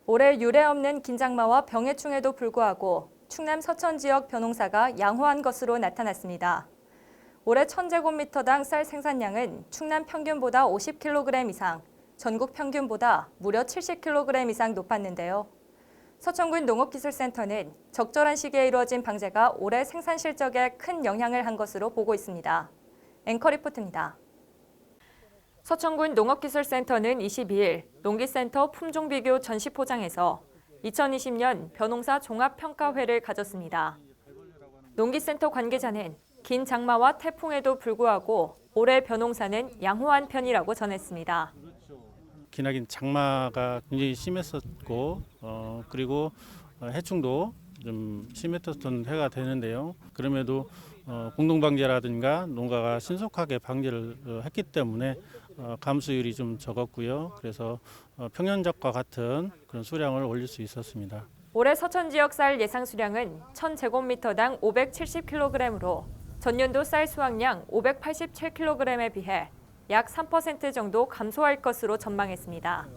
올해 유례없는 긴장마와 병해충에도 불구하고 충남 서천 지역 벼농사가 양호한 것으로 나타났습니다. 올해 1000제곱미터당 쌀 생산량은 충남 평균보다 50kg 이상, 전국 평균보다 무려 70kg 이상 높았는데요. 서천군 농업기술센터는 적절한 시기에 이루어진 방제가 올해 생산 실적에 큰 영향을 한 것으로 보고 있습니다. 앵커 리포트입니다. 서천군 농업기술센터는 22일 농기센터 품종비교 전시포장에서 2020년 벼농사 종합평가회를 가졌습니다. 농기센터 관계자는 긴 장마와 태풍에도 불구하고 올해 벼농사는 양호한 편이라고 전했습니다. 기나긴 장마가 굉장히 심했었고 그리고 해충도 좀 심했던 해가 되는데요. 그럼에도 공동방제라든가 농가가 신속하게 방제를 했기 때문에 감수율이 좀 적었고요. 그래서 평년작과 같은 그런 수량을 올릴 수 있었습니다. 올해 서천 지역 쌀 예상 수량은 1000제곱미터당 570kg으로 전년도 쌀 수확량 587kg에 비해 약 3% 정도 감소할 것으로 전망했습니다.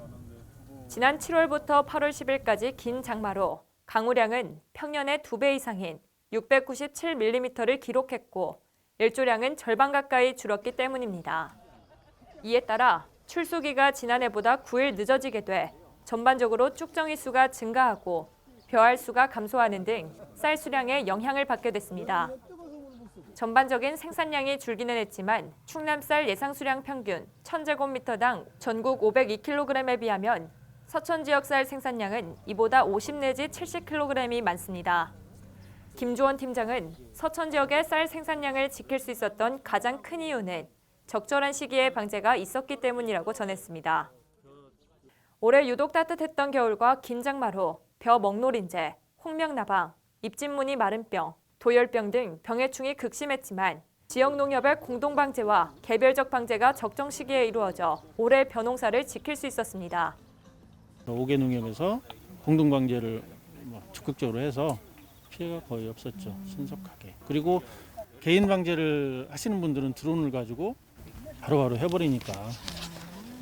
지난 7월부터 8월 10일까지 긴 장마로 강우량은 평년의 2배 이상인 697mm를 기록했고 일조량은 절반 가까이 줄었기 때문입니다. 이에 따라 출수기가 지난해보다 9일 늦어지게 돼 전반적으로 쭉정이 수가 증가하고 벼알 수가 감소하는 등 쌀 수량에 영향을 받게 됐습니다. 전반적인 생산량이 줄기는 했지만 충남 쌀 예상 수량 평균 1000제곱미터당 전국 502kg에 비하면 서천 지역 쌀 생산량은 이보다 50 내지 70kg이 많습니다. 김주원 팀장은 서천 지역의 쌀 생산량을 지킬 수 있었던 가장 큰 이유는 적절한 시기에 방제가 있었기 때문이라고 전했습니다. 올해 유독 따뜻했던 겨울과 긴 장마로 벼 먹노린재, 홍명나방, 잎진무늬 마른병, 도열병 등 병해충이 극심했지만 지역 농협의 공동방제와 개별적 방제가 적정 시기에 이루어져 올해 벼농사를 지킬 수 있었습니다. 5개 농협에서 공동방제를 적극적으로 해서 피해가 거의 없었죠. 신속하게. 그리고 개인 방제를 하시는 분들은 드론을 가지고 바로바로 해버리니까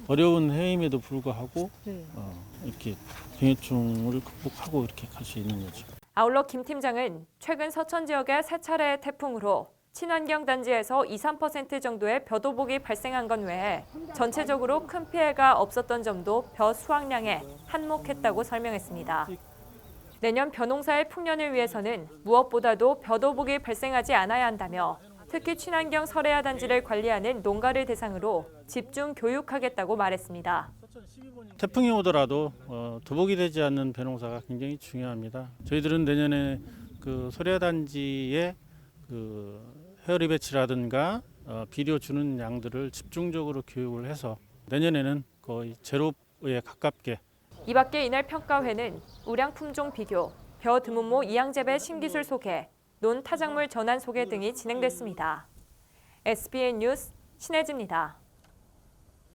어려운 해임에도 불구하고 이렇게 병해충을 극복하고 이렇게 갈 수 있는 거죠. 아울러 김 팀장은 최근 서천 지역의 세 차례의 태풍으로 친환경 단지에서 2~3% 정도의 벼도복이 발생한 건 외에 전체적으로 큰 피해가 없었던 점도 벼 수확량에 한몫했다고 설명했습니다. 내년 벼농사의 풍년을 위해서는 무엇보다도 벼도복이 발생하지 않아야 한다며 특히 친환경 설해야 단지를 관리하는 농가를 대상으로 집중 교육하겠다고 말했습니다. 태풍이 오더라도 도복이 되지 않는 벼농사가 굉장히 중요합니다. 저희들은 내년에 그 설해야 단지에 그 헤어리 배치라든가 비료 주는 양들을 집중적으로 교육을 해서 내년에는 거의 제로에 가깝게. 이 밖에 이날 평가회는 우량 품종 비교, 벼 드문모 이양재배 신기술 소개, 논 타작물 전환 소개 등이 진행됐습니다. SBN 뉴스 신혜지입니다.